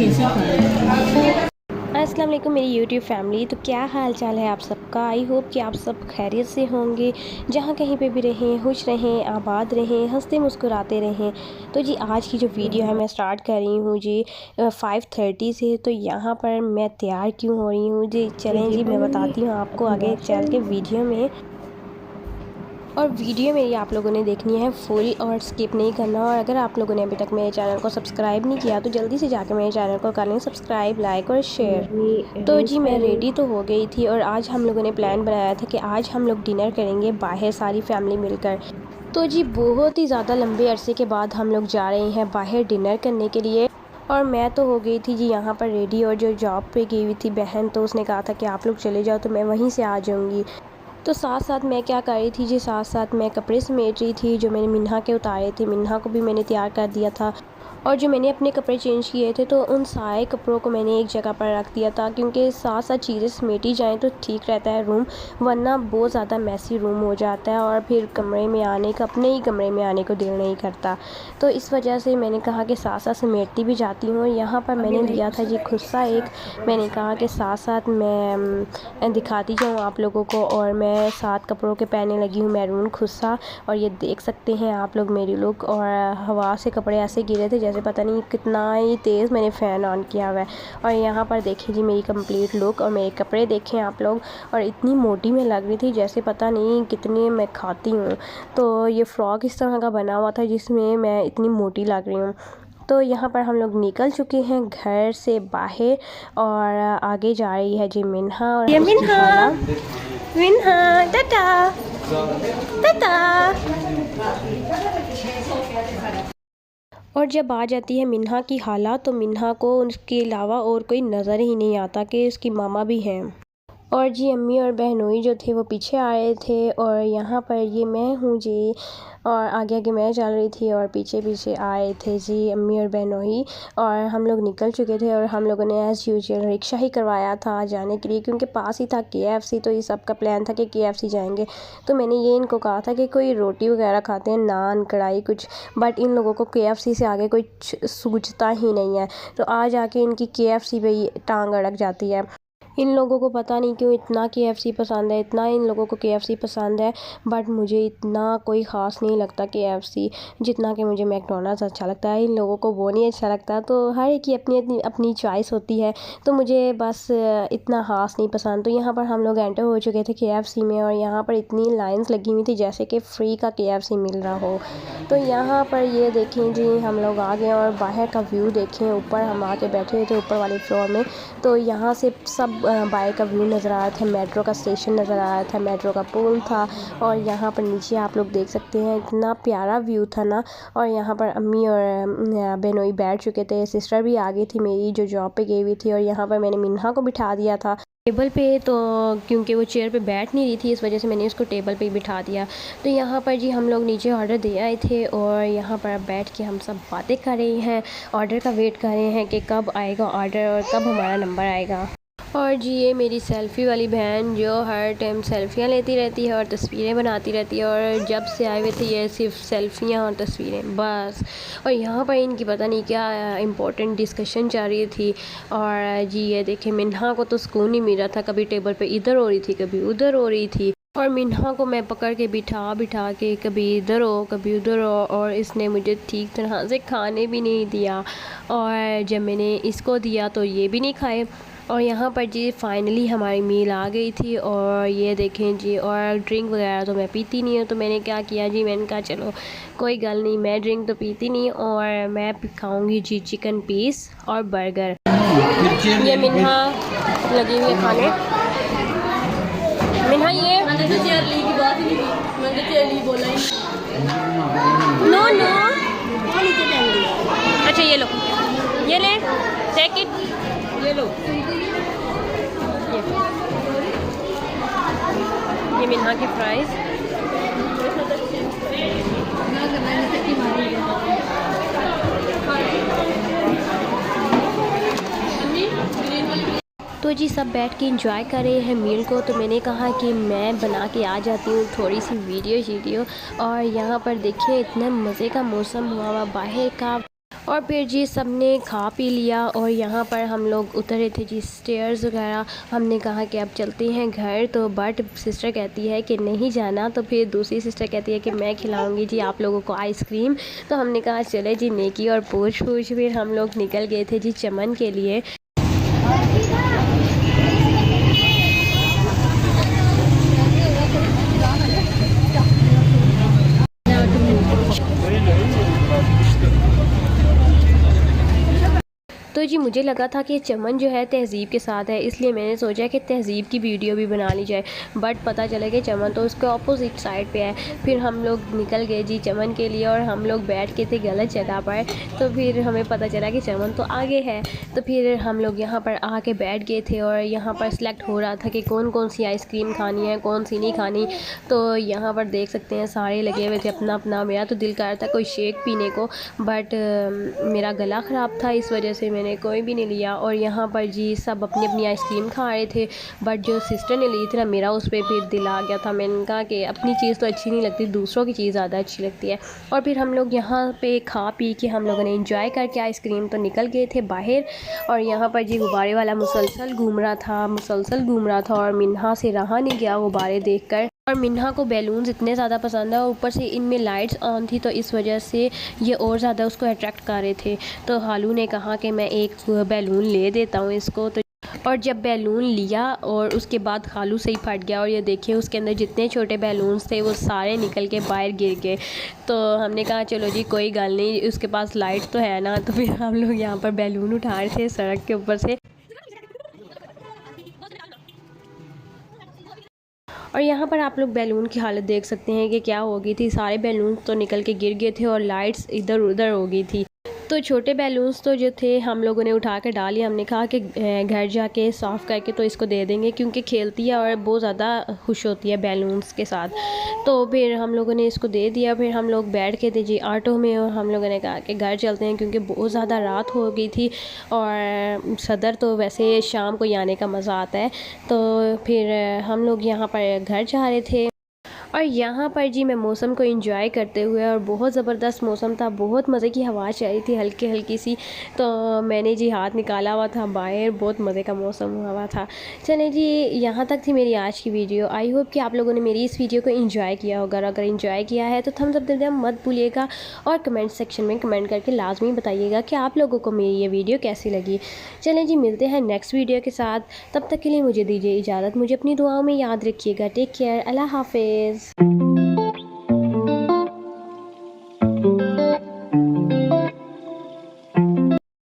कैसे खाएं। अस्सलाम वालेकुम मेरी यूट्यूब फैमिली। तो क्या हाल चाल है आप सबका। आई होप कि आप सब खैरियत से होंगे, जहाँ कहीं पे भी रहें खुश रहें, आबाद रहें, हंसते मुस्कुराते रहें। तो जी आज की जो वीडियो है मैं स्टार्ट कर रही हूँ जी 5:30 से। तो यहाँ पर मैं तैयार क्यों हो रही हूँ जी, चलें जी मैं बताती हूँ आपको आगे चल के वीडियो में। और वीडियो मेरी आप लोगों ने देखनी है फुल और स्किप नहीं करना। और अगर आप लोगों ने अभी तक मेरे चैनल को सब्सक्राइब नहीं किया तो जल्दी से जाकर मेरे चैनल को कर लें सब्सक्राइब, लाइक और शेयर। तो जी मैं रेडी तो हो गई थी और आज हम लोगों ने प्लान बनाया था कि आज हम लोग डिनर करेंगे बाहर सारी फैमिली मिलकर। तो जी बहुत ही ज़्यादा लंबे अरसे के बाद हम लोग जा रहे हैं बाहर डिनर करने के लिए। और मैं तो हो गई थी जी यहाँ पर रेडी, और जो जॉब पे गई हुई थी बहन, तो उसने कहा था कि आप लोग चले जाओ तो मैं वहीं से आ जाऊँगी। तो साथ साथ मैं क्या कर रही थी जी, साथ साथ मैं कपड़े समेट रही थी जो मैंने मिन्हा के उतारे थे। मिन्हा को भी मैंने तैयार कर दिया था और जो मैंने अपने कपड़े चेंज किए थे तो उन सारे कपड़ों को मैंने एक जगह पर रख दिया था, क्योंकि साथ साथ चीज़ें समेटी जाएं तो ठीक रहता है रूम, वरना बहुत ज़्यादा मैसी रूम हो जाता है और फिर कमरे में आने का, अपने ही कमरे में आने को दिल नहीं करता। तो इस वजह से मैंने कहा कि साथ साथ समेटती भी जाती हूँ। यहाँ पर मैंने लिया था जी खुस्सा एक, मैंने कहा कि साथ साथ मैं दिखाती जाऊँ आप लोगों को। और मैं 7 कपड़ों के पहनने लगी हूँ मैरून खुस्सा, और ये देख सकते हैं आप लोग मेरी लुक। और हवा से कपड़े ऐसे गिरे थे जैसे पता नहीं कितना ही तेज़ मैंने फ़ैन ऑन किया हुआ है। और यहाँ पर देखिए जी मेरी कंप्लीट लुक और मेरे कपड़े देखें आप लोग। और इतनी मोटी मैं लग रही थी जैसे पता नहीं कितनी मैं खाती हूँ। तो ये फ़्रॉक इस तरह का बना हुआ था जिसमें मैं इतनी मोटी लग रही हूँ। तो यहाँ पर हम लोग निकल चुके हैं घर से बाहर और आगे जा रही है जी मिन्हा और मिन्हा मिन्हा टाटा टाटा। और जब आ जाती है मिन्हा की खाला तो मिन्हा को उसके अलावा और कोई नज़र ही नहीं आता कि उसकी मामा भी हैं। और जी अम्मी और बहनोई जो थे वो पीछे आ रहे थे, और यहाँ पर ये मैं हूँ जी, और आगे आगे मैं चल रही थी और पीछे पीछे आए थे जी अम्मी और बहनोई। और हम लोग निकल चुके थे और हम लोगों ने एज़ यूजुअल रिक्शा ही करवाया था जाने के लिए, क्योंकि पास ही था KFC। तो ये सब का प्लान था कि KFC जाएंगे। तो मैंने ये इनको कहा था कि कोई रोटी वगैरह खाते हैं, नान कढ़ाई कुछ, बट इन लोगों को KFC से आगे कोई सूझता ही नहीं है। तो आज आके इनकी KFC पे टांग अड़क जाती है। इन लोगों को पता नहीं क्यों इतना KFC पसंद है, इतना इन लोगों को KFC पसंद है, बट मुझे इतना कोई ख़ास नहीं लगता KFC जितना कि मुझे मैकडोनल्ड्स अच्छा लगता है। इन लोगों को वो नहीं अच्छा लगता। तो हर एक की अपनी अपनी अपनी चॉइस होती है। तो मुझे बस इतना ख़ास नहीं पसंद। तो यहाँ पर हम लोग एंटर हो चुके थे KFC में, और यहाँ पर इतनी लाइन्स लगी हुई थी जैसे कि फ्री का KFC मिल रहा हो। तो यहाँ पर ये देखें जी हम लोग आ गए और बाहर का व्यू देखें। ऊपर हम आके बैठे हुए थे ऊपर वाले फ्लोर में, तो यहाँ से सब बाहर का व्यू नज़र आ रहा था। मेट्रो का स्टेशन नज़र आ रहा था, मेट्रो का पुल था। और यहाँ पर नीचे आप लोग देख सकते हैं इतना प्यारा व्यू था ना। और यहाँ पर अम्मी और बहनोई बैठ चुके थे, सिस्टर भी आ गई थी मेरी जो जॉब पे गई हुई थी। और यहाँ पर मैंने मिन्हा को बिठा दिया था टेबल पे, तो क्योंकि वो चेयर पे बैठ नहीं रही थी इस वजह से मैंने उसको टेबल पे ही बिठा दिया। तो यहाँ पर जी हम लोग नीचे ऑर्डर दे आए थे और यहाँ पर बैठ के हम सब बातें कर रहे हैं, ऑर्डर का वेट कर रहे हैं कि कब आएगा ऑर्डर और कब हमारा नंबर आएगा। और जी ये मेरी सेल्फ़ी वाली बहन जो हर टाइम सेल्फ़ियाँ लेती रहती है और तस्वीरें बनाती रहती है, और जब से आए हुए थे ये सिर्फ सेल्फ़ियाँ और तस्वीरें बस। और यहाँ पर इनकी पता नहीं क्या इम्पोर्टेंट डिस्कशन चल रही थी। और जी ये देखें मिन्हा को तो सुकून नहीं मिल रहा था, कभी टेबल पे इधर हो रही थी कभी उधर हो रही थी। और मिन्हा को मैं पकड़ के बिठा बिठा के कभी इधर हो कभी उधर हो, और इसने मुझे ठीक तरह से खाने भी नहीं दिया। और जब मैंने इसको दिया तो ये भी नहीं खाए। और यहाँ पर जी फाइनली हमारी मील आ गई थी। और ये देखें जी, और ड्रिंक वगैरह तो मैं पीती नहीं हूँ, तो मैंने क्या किया जी, मैंने कहा चलो कोई गल नहीं, मैं ड्रिंक तो पीती नहीं और मैं खाऊंगी जी चिकन पीस और बर्गर। ये मिन्हा लगी हुई है खाने। मिन्हा ये नो नो, अच्छा ये लो, ये ले टेक इट, ये लो। ये मिन्हा की फ्राइज़। तो जी सब बैठ के इंजॉय कर रहे हैं मील को। तो मैंने कहा कि मैं बना के आ जाती हूँ थोड़ी सी वीडियो। और यहाँ पर देखिए इतना मज़े का मौसम हुआ हुआ बाहर का। और फिर जी सब ने खा पी लिया और यहाँ पर हम लोग उतरे थे जी स्टेयर्स वगैरह। हमने कहा कि अब चलते हैं घर, तो बट सिस्टर कहती है कि नहीं जाना, तो फिर दूसरी सिस्टर कहती है कि मैं खिलाऊंगी जी आप लोगों को आइसक्रीम। तो हमने कहा चले जी नेकी और पूछ फिर हम लोग निकल गए थे जी चमन के लिए। तो जी मुझे लगा था कि चमन जो है तहज़ीब के साथ है, इसलिए मैंने सोचा कि तहज़ीब की वीडियो भी बना ली जाए, बट पता चला कि चमन तो उसके ऑपोजिट साइड पे है। फिर हम लोग निकल गए जी चमन के लिए और हम लोग बैठ के थे गलत जगह पर, तो फिर हमें पता चला कि चमन तो आगे है। तो फिर हम लोग यहाँ पर आके बैठ गए थे और यहाँ पर सिलेक्ट हो रहा था कि कौन कौन सी आइसक्रीम खानी है कौन सी नहीं खानी। तो यहाँ पर देख सकते हैं सारे लगे हुए थे अपना अपना। मेरा तो दिल कर रहा था कोई शेक पीने को, बट मेरा गला ख़राब था, इस वजह से मैंने कोई भी नहीं लिया। और यहाँ पर जी सब अपनी अपनी आइसक्रीम खा रहे थे, बट जो सिस्टर ने ली थी ना मेरा उस पर फिर दिल आ गया था। मैंने कहा कि अपनी चीज़ तो अच्छी नहीं लगती, दूसरों की चीज़ ज़्यादा अच्छी लगती है। और फिर हम लोग यहाँ पे खा पी के हम लोगों ने इंजॉय करके आइसक्रीम तो निकल गए थे बाहर। और यहाँ पर जी गुब्बारे वाला मुसलसल घूम रहा था और मिन्हा से रहा नहीं गया गुब्बारे देखकर। और मिन्हा को बैलून्स इतने ज़्यादा पसंद है और ऊपर से इनमें लाइट्स ऑन थी, तो इस वजह से ये और ज़्यादा उसको अट्रैक्ट कर रहे थे। तो हालू ने कहा कि मैं एक बैलून ले देता हूँ इसको। तो और जब बैलून लिया और उसके बाद खालू से ही फट गया, और ये देखिए उसके अंदर जितने छोटे बैलून्स थे वो सारे निकल के बाहर गिर गए। तो हमने कहा चलो जी कोई गल नहीं, उसके पास लाइट तो है ना। तो फिर हम लोग यहाँ पर बैलून उठा रहे थे सड़क के ऊपर से। और यहाँ पर आप लोग बैलून की हालत देख सकते हैं कि क्या हो गई थी, सारे बैलून तो निकल के गिर गए थे और लाइट्स इधर उधर हो गई थी। तो छोटे बैलून्स तो जो थे हम लोगों ने उठा कर डाल लिया। हमने कहा कि घर जाके साफ़ करके तो इसको दे देंगे, क्योंकि खेलती है और बहुत ज़्यादा खुश होती है बैलून्स के साथ। तो फिर हम लोगों ने इसको दे दिया। फिर हम लोग बैठ के थे जी ऑटो में और हम लोगों ने कहा कि घर चलते हैं, क्योंकि बहुत ज़्यादा रात हो गई थी और सदर तो वैसे शाम को ही आने का मज़ा आता है। तो फिर हम लोग यहाँ पर घर जा रहे थे। और यहाँ पर जी मैं मौसम को एंजॉय करते हुए, और बहुत ज़बरदस्त मौसम था, बहुत मज़े की हवा चल रही थी हल्की हल्की सी। तो मैंने जी हाथ निकाला हुआ था बाहर, बहुत मज़े का मौसम हुआ था। चलें जी यहाँ तक थी मेरी आज की वीडियो। आई होप कि आप लोगों ने मेरी इस वीडियो को एंजॉय किया होगा। अगर एंजॉय किया है तो थम्स अप देना मत भूलिएगा, और कमेंट सेक्शन में कमेंट करके लाजमी बताइएगा कि आप लोगों को मेरी ये वीडियो कैसी लगी। चलें जी मिलते हैं नेक्स्ट वीडियो के साथ, तब तक के लिए मुझे दीजिए इजाज़त। मुझे अपनी दुआओं में याद रखिएगा। टेक केयर, अल्लाह हाफिज़।